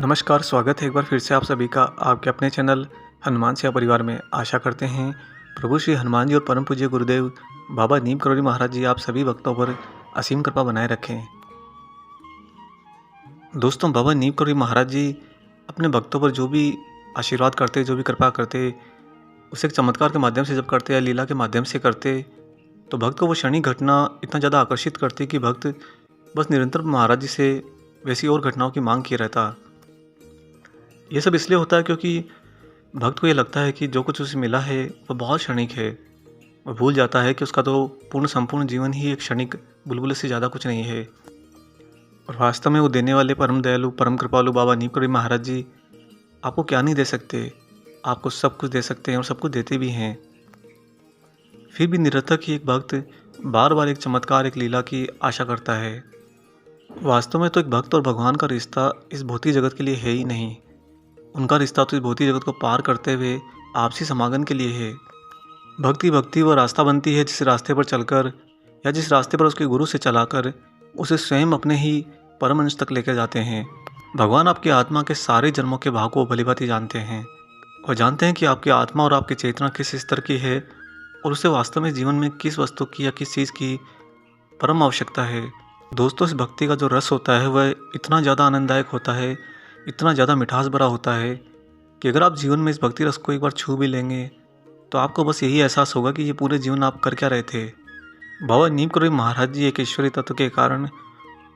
नमस्कार, स्वागत है एक बार फिर से आप सभी का आपके अपने चैनल हनुमान सेवा परिवार में। आशा करते हैं प्रभु श्री हनुमान जी और परम पूज्य गुरुदेव बाबा नीम करोली महाराज जी आप सभी भक्तों पर असीम कृपा बनाए रखें। दोस्तों, बाबा नीम करोली महाराज जी अपने भक्तों पर जो भी आशीर्वाद करते, जो भी कृपा करते, उसे एक चमत्कार के माध्यम से जब करते या लीला के माध्यम से करते, तो भक्त को वो क्षणिक घटना इतना ज़्यादा आकर्षित करती कि भक्त बस निरंतर महाराज जी से वैसी और घटनाओं की मांग किए रहता। ये सब इसलिए होता है क्योंकि भक्त को ये लगता है कि जो कुछ उसे मिला है वह बहुत क्षणिक है। वह भूल जाता है कि उसका तो पूर्ण संपूर्ण जीवन ही एक क्षणिक बुलबुले से ज़्यादा कुछ नहीं है। और वास्तव में वो देने वाले परम दयालु, परम कृपालु बाबा नीम करोली महाराज जी आपको क्या नहीं दे सकते, आपको सब कुछ दे सकते हैं और सब कुछ देते भी हैं। फिर भी निरर्थक ही एक भक्त बार बार एक चमत्कार, एक लीला की आशा करता है। वास्तव में तो एक भक्त और भगवान का रिश्ता इस भौतिक जगत के लिए है ही नहीं। उनका रिश्ता तो इस भौतिक जगत को पार करते हुए आपसी समागम के लिए है। भक्ति वो रास्ता बनती है जिस रास्ते पर चलकर या जिस रास्ते पर उसके गुरु से चलाकर उसे स्वयं अपने ही परम अंश तक लेकर जाते हैं। भगवान आपकी आत्मा के सारे जन्मों के भाव को भलीभांति जानते हैं और जानते हैं कि आपकी आत्मा और आपकी चेतना किस स्तर की है और उसे वास्तव में जीवन में किस वस्तु की या किस चीज़ की परम आवश्यकता है। दोस्तों, इस भक्ति का जो रस होता है वह इतना ज़्यादा आनंददायक होता है, इतना ज़्यादा मिठास भरा होता है कि अगर आप जीवन में इस भक्ति रस को एक बार छू भी लेंगे तो आपको बस यही एहसास होगा कि ये पूरे जीवन आप कर क्या रहे थे। बाबा नीम करोली महाराज जी एक ईश्वरीय तत्व के कारण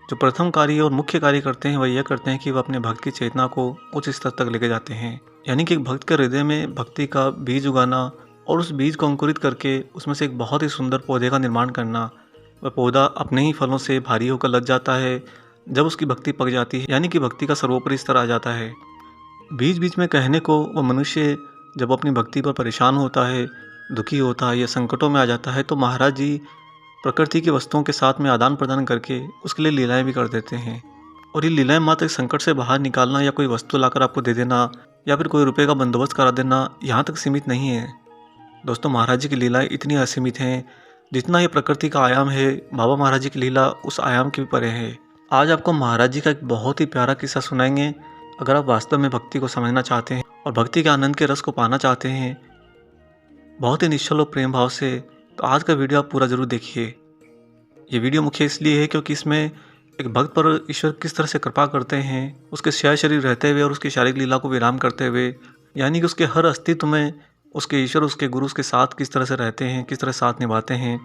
जो प्रथम कार्य और मुख्य कार्य करते हैं वह यह करते हैं कि वह अपने भक्त की चेतना को उच्च स्तर तक लेके जाते हैं। यानी कि एक भक्त के हृदय में भक्ति का बीज उगाना और उस बीज को अंकुरित करके उसमें से एक बहुत ही सुंदर पौधे का निर्माण करना। वह पौधा अपने ही फलों से भारी होकर लग जाता है जब उसकी भक्ति पक जाती है, यानी कि भक्ति का सर्वोपरि स्तर आ जाता है। बीच बीच में कहने को वह मनुष्य जब अपनी भक्ति पर परेशान होता है, दुखी होता है या संकटों में आ जाता है तो महाराज जी प्रकृति की वस्तुओं के साथ में आदान प्रदान करके उसके लिए लीलाएं भी कर देते हैं। और ये लीलाएं मात्र संकट से बाहर निकालना या कोई वस्तु लाकर आपको दे देना या फिर कोई रुपये का बंदोबस्त करा देना यहाँ तक सीमित नहीं है। दोस्तों, महाराज जी की लीलाएं इतनी असीमित हैं, जितना ये प्रकृति का आयाम है बाबा महाराज जी की लीला उस आयाम के भी परे है। आज आपको महाराज जी का एक बहुत ही प्यारा किस्सा सुनाएंगे। अगर आप वास्तव में भक्ति को समझना चाहते हैं और भक्ति के आनंद के रस को पाना चाहते हैं बहुत ही निश्चल और प्रेम भाव से, तो आज का वीडियो आप पूरा जरूर देखिए। ये वीडियो मुख्य इसलिए है क्योंकि इसमें एक भक्त पर ईश्वर किस तरह से कृपा करते हैं, उसके शेष शरीर रहते हुए और उसकी शारीरिक लीला को विराम करते हुए, यानी कि उसके हर अस्तित्व में उसके ईश्वर, उसके गुरु उसके साथ किस तरह से रहते हैं, किस तरह साथ निभाते हैं।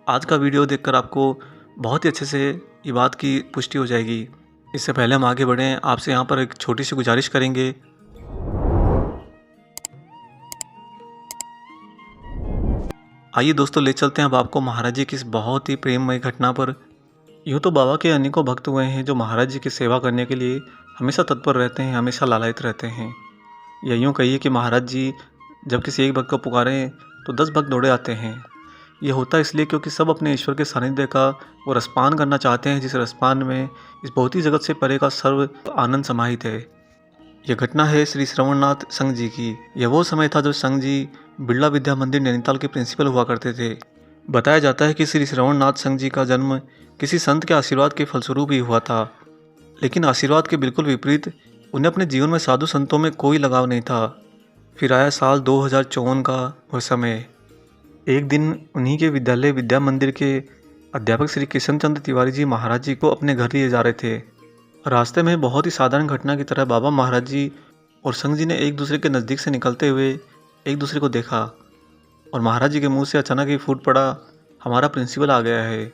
आज का वीडियो देखकर आपको बहुत ही अच्छे से ये बात की पुष्टि हो जाएगी। इससे पहले हम आगे बढ़ें, आपसे यहाँ पर एक छोटी सी गुजारिश करेंगे। आइए दोस्तों, ले चलते हैं अब आपको महाराज जी की इस बहुत ही प्रेममय घटना पर। यूँ तो बाबा के अनेकों भक्त हुए हैं जो महाराज जी की सेवा करने के लिए हमेशा तत्पर रहते हैं, हमेशा लालायित रहते हैं। या यूँ कहिए कि महाराज जी जब किसी एक भक्त को पुकारें तो 10 भक्त दौड़े आते हैं। ये होता इसलिए क्योंकि सब अपने ईश्वर के सानिध्य का वो रसपान करना चाहते हैं, जिस रसपान में इस भौतिक जगत से परे का सर्व आनंद समाहित है। यह घटना है श्री श्रवणनाथ संघ जी की। यह वो समय था जब संघ जी बिरला विद्या मंदिर नैनीताल के प्रिंसिपल हुआ करते थे। बताया जाता है कि श्री श्रवणनाथ संघ जी का जन्म किसी संत के आशीर्वाद के फलस्वरूप ही हुआ था, लेकिन आशीर्वाद के बिल्कुल विपरीत उन्हें अपने जीवन में साधु संतों में कोई लगाव नहीं था। फिर आया साल 2054 का वह समय। एक दिन उन्हीं के विद्यालय विद्या मंदिर के अध्यापक श्री किशन चंद्र तिवारी जी महाराज जी को अपने घर लिए जा रहे थे। रास्ते में बहुत ही साधारण घटना की तरह बाबा महाराज जी और संघ जी ने एक दूसरे के नज़दीक से निकलते हुए एक दूसरे को देखा और महाराज जी के मुंह से अचानक ही फूट पड़ा, हमारा प्रिंसिपल आ गया है।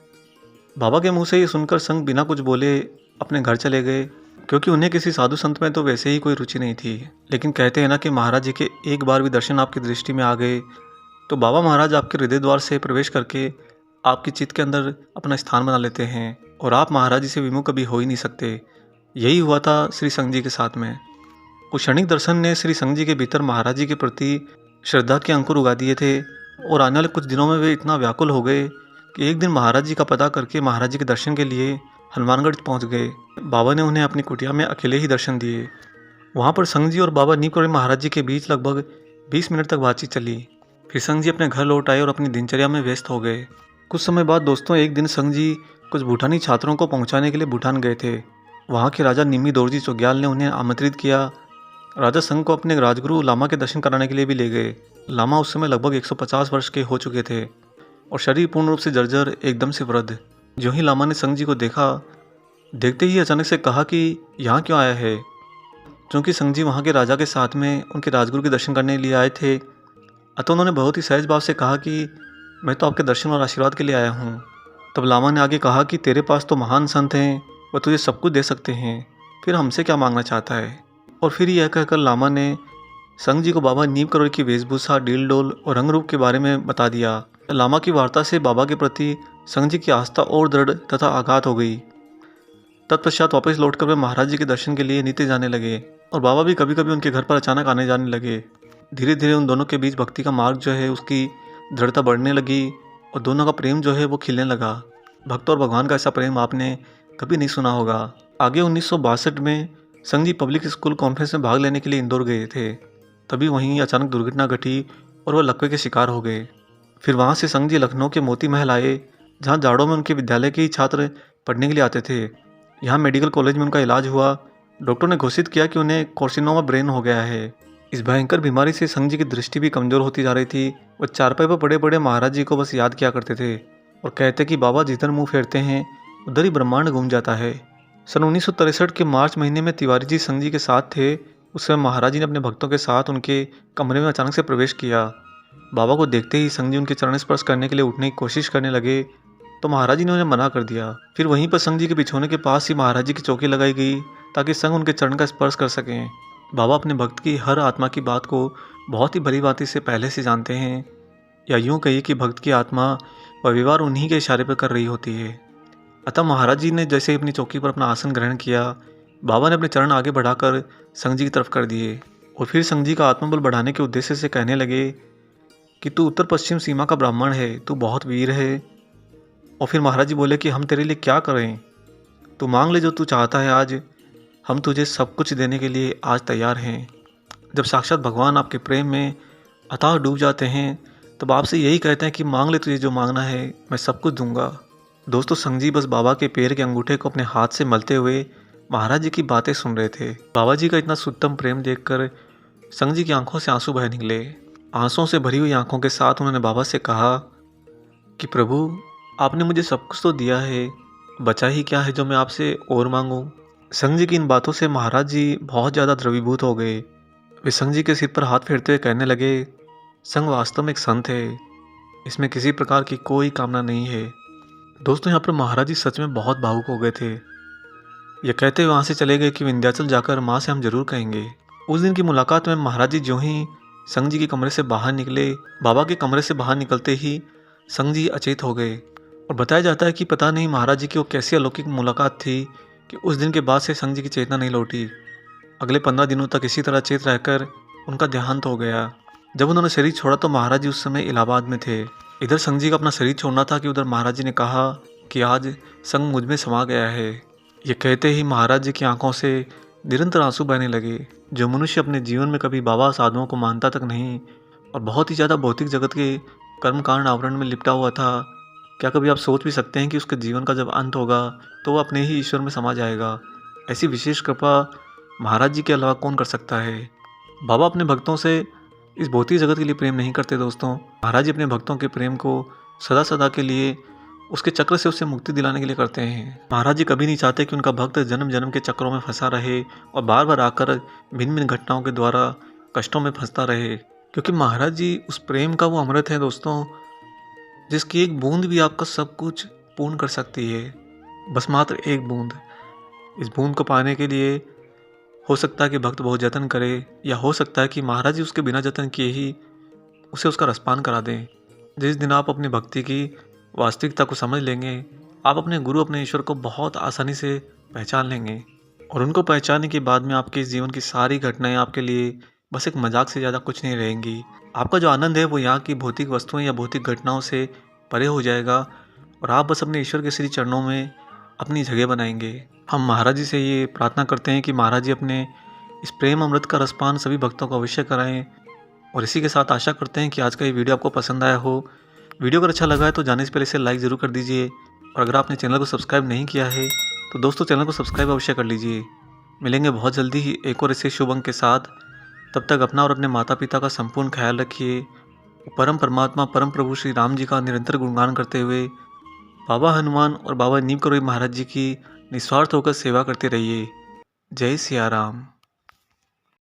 बाबा के मुंह से ये सुनकर संघ बिना कुछ बोले अपने घर चले गए, क्योंकि उन्हें किसी साधु संत में तो वैसे ही कोई रुचि नहीं थी। लेकिन कहते हैं ना कि महाराज जी के एक बार भी दर्शन आपकी दृष्टि में आ गए तो बाबा महाराज आपके हृदय द्वार से प्रवेश करके आपकी चित्त के अंदर अपना स्थान बना लेते हैं और आप महाराज जी से विमुख कभी हो ही नहीं सकते। यही हुआ था श्री संघ जी के साथ में। उस क्षणिक दर्शन ने श्री संघ जी के भीतर महाराज जी के प्रति श्रद्धा के अंकुर उगा दिए थे और आने वाले कुछ दिनों में वे इतना व्याकुल हो गए कि एक दिन महाराज जी का पता करके महाराज जी के दर्शन के लिए हनुमानगढ़ पहुंच गए। बाबा ने उन्हें अपनी कुटिया में अकेले ही दर्शन दिए। वहाँ पर संघ जी और बाबा नीम करोली महाराज जी के बीच लगभग 20 मिनट तक बातचीत चली। फिर संघ जी अपने घर लौट आए और अपनी दिनचर्या में व्यस्त हो गए। कुछ समय बाद दोस्तों, एक दिन संघ जी कुछ भूटानी छात्रों को पहुंचाने के लिए भूटान गए थे। वहाँ के राजा निम्मी दोरजी चोग्याल ने उन्हें आमंत्रित किया। राजा संग को अपने राजगुरु लामा के दर्शन कराने के लिए भी ले गए। लामा उस समय लगभग 150 वर्ष के हो चुके थे और शरीर पूर्ण रूप से जर्जर, एकदम से वृद्ध। जो ही लामा ने संग जी को देखा, देखते ही अचानक से कहा कि यहाँ क्यों आया है। क्योंकि संग जी वहाँ के राजा के साथ में उनके राजगुरु के दर्शन करने के लिए आए थे, अतः उन्होंने बहुत ही सहज भाव से कहा कि मैं तो आपके दर्शन और आशीर्वाद के लिए आया हूँ। तब लामा ने आगे कहा कि तेरे पास तो महान संत हैं, वह तुझे सब कुछ दे सकते हैं, फिर हमसे क्या मांगना चाहता है। और फिर यह कहकर लामा ने संग जी को बाबा नीम करोड़ की वेशभूषा, डील डोल और रंग रूप के बारे में बता दिया। लामा की वार्ता से बाबा के प्रति संग जी की आस्था और दृढ़ तथा आघात हो गई। तत्पश्चात वापस लौटकर वे महाराज जी के दर्शन के लिए नित्य जाने लगे और बाबा भी कभी कभी उनके घर पर अचानक आने जाने लगे। धीरे धीरे उन दोनों के बीच भक्ति का मार्ग जो है उसकी दृढ़ता बढ़ने लगी और दोनों का प्रेम जो है वो खिलने लगा। भक्त और भगवान का ऐसा प्रेम आपने कभी नहीं सुना होगा। आगे 1962 में संग जी पब्लिक स्कूल कॉन्फ्रेंस में भाग लेने के लिए इंदौर गए थे। तभी वहीं अचानक दुर्घटना घटी और वह लकवे के शिकार हो गए। फिर वहाँ से संग जी लखनऊ के मोती महल आए, जहाँ जाड़ों में उनके विद्यालय के ही छात्र पढ़ने के लिए आते थे। यहाँ मेडिकल कॉलेज में उनका इलाज हुआ। डॉक्टर ने घोषित किया कि उन्हें कार्सिनोमा ब्रेन हो गया है। इस भयंकर बीमारी से संग जी की दृष्टि भी कमज़ोर होती जा रही थी। वह चारपाई पर पड़े पड़े महाराज जी को बस याद किया करते थे और कहते कि बाबा जिधर मुंह फेरते हैं उधर ही ब्रह्मांड घूम जाता है। सन 1963 के मार्च महीने में तिवारी जी संग जी के साथ थे। उस समय महाराज जी ने अपने भक्तों के साथ उनके कमरे में अचानक से प्रवेश किया। बाबा को देखते ही संग जी उनके चरण स्पर्श करने के लिए उठने की कोशिश करने लगे, तो महाराज जी ने उन्हें मना कर दिया। फिर वहीं पर संग जी के बिछोने के पास ही महाराज जी की चौकी लगाई गई ताकि संग उनके चरण का स्पर्श कर सकें। बाबा अपने भक्त की हर आत्मा की बात को बहुत ही भलीभांति से पहले से जानते हैं, या यूँ कहिए कि भक्त की आत्मा व व्यवहार उन्हीं के इशारे पर कर रही होती है। अतः महाराज जी ने जैसे ही अपनी चौकी पर अपना आसन ग्रहण किया, बाबा ने अपने चरण आगे बढ़ाकर संग जी की तरफ कर दिए और फिर संग जी का आत्मबल बढ़ाने के उद्देश्य से कहने लगे कि तू उत्तर पश्चिम सीमा का ब्राह्मण है, तू बहुत वीर है। और फिर महाराज जी बोले कि हम तेरे लिए क्या करें, तू मांग ले जो तू चाहता है, आज हम तुझे सब कुछ देने के लिए आज तैयार हैं। जब साक्षात भगवान आपके प्रेम में अथाह डूब जाते हैं तब आपसे यही कहते हैं कि मांग ले, तुझे जो मांगना है मैं सब कुछ दूंगा। दोस्तों, संग जी बस बाबा के पैर के अंगूठे को अपने हाथ से मलते हुए महाराज जी की बातें सुन रहे थे। बाबा जी का इतना शुद्धतम प्रेम देखकर संग जी की आंखों से आंसू बह निकले। आंसुओं से भरी हुई आंखों के साथ उन्होंने बाबा से कहा कि प्रभु, आपने मुझे सब कुछ तो दिया है, बचा ही क्या है जो मैं आपसे और मांगूं। संग जी की इन बातों से महाराज जी बहुत ज़्यादा द्रवीभूत हो गए। वे संग जी के सिर पर हाथ फेरते हुए कहने लगे, संग वास्तव में एक संत है, इसमें किसी प्रकार की कोई कामना नहीं है। दोस्तों, यहाँ पर महाराज जी सच में बहुत भावुक हो गए थे। ये कहते हुए वहाँ से चले गए कि विंध्याचल जाकर माँ से हम जरूर कहेंगे। उस दिन की मुलाकात में महाराज जी जो ही संग जी के कमरे से बाहर निकले, बाबा के कमरे से बाहर निकलते ही संग जी अचेत हो गए। और बताया जाता है कि पता नहीं महाराज जी की वो कैसी अलौकिक मुलाकात थी कि उस दिन के बाद से संग जी की चेतना नहीं लौटी। अगले 15 दिनों तक इसी तरह चेत रहकर उनका देहांत हो गया। जब उन्होंने शरीर छोड़ा तो महाराज जी उस समय इलाहाबाद में थे। इधर संग जी का अपना शरीर छोड़ना था कि उधर महाराज जी ने कहा कि आज संग मुझ में समा गया है। ये कहते ही महाराज जी की आंखों से निरंतर आंसू बहने लगे। जो मनुष्य अपने जीवन में कभी बाबा साधुओं को मानता तक नहीं और बहुत ही ज़्यादा भौतिक जगत के कर्मकांड आवरण में लिपटा हुआ था, क्या कभी आप सोच भी सकते हैं कि उसके जीवन का जब अंत होगा तो वह अपने ही ईश्वर में समा जाएगा। ऐसी विशेष कृपा महाराज जी के अलावा कौन कर सकता है। बाबा अपने भक्तों से इस भौतिक जगत के लिए प्रेम नहीं करते दोस्तों। महाराज जी अपने भक्तों के प्रेम को सदा सदा के लिए उसके चक्र से उससे मुक्ति दिलाने के लिए करते हैं। महाराज जी कभी नहीं चाहते कि उनका भक्त जन्म जन्म के चक्रों में फंसा रहे और बार बार आकर भिन्न भिन्न घटनाओं के द्वारा कष्टों में फंसता रहे, क्योंकि महाराज जी उस प्रेम का वो अमृत है दोस्तों, जिसकी एक बूंद भी आपका सब कुछ पूर्ण कर सकती है। बस मात्र एक बूंद। इस बूंद को पाने के लिए हो सकता है कि भक्त बहुत जतन करे, या हो सकता है कि महाराज जी उसके बिना जतन किए ही उसे उसका रसपान करा दें। जिस दिन आप अपनी भक्ति की वास्तविकता को समझ लेंगे, आप अपने गुरु, अपने ईश्वर को बहुत आसानी से पहचान लेंगे और उनको पहचानने के बाद में आपके इस जीवन की सारी घटनाएं आपके लिए बस एक मजाक से ज़्यादा कुछ नहीं रहेंगी। आपका जो आनंद है वो यहाँ की भौतिक वस्तुएं या भौतिक घटनाओं से परे हो जाएगा और आप बस अपने ईश्वर के श्री चरणों में अपनी जगह बनाएंगे। हम महाराज जी से ये प्रार्थना करते हैं कि महाराज जी अपने इस प्रेम अमृत का रसपान सभी भक्तों को अवश्य कराएं। और इसी के साथ आशा करते हैं कि आज का ये वीडियो आपको पसंद आया हो। वीडियो अगर अच्छा लगा है तो जाने से पहले इसे लाइक ज़रूर कर दीजिए और अगर आपने चैनल को सब्सक्राइब नहीं किया है तो दोस्तों चैनल को सब्सक्राइब अवश्य कर लीजिए। मिलेंगे बहुत जल्दी ही एक और ऐसे शुभ अंक के साथ। तब तक अपना और अपने माता पिता का संपूर्ण ख्याल रखिए। परम परमात्मा परम प्रभु श्री राम जी का निरंतर गुणगान करते हुए बाबा हनुमान और बाबा नीम करोड़ी महाराज जी की निस्वार्थ होकर सेवा करते रहिए। जय सिया राम।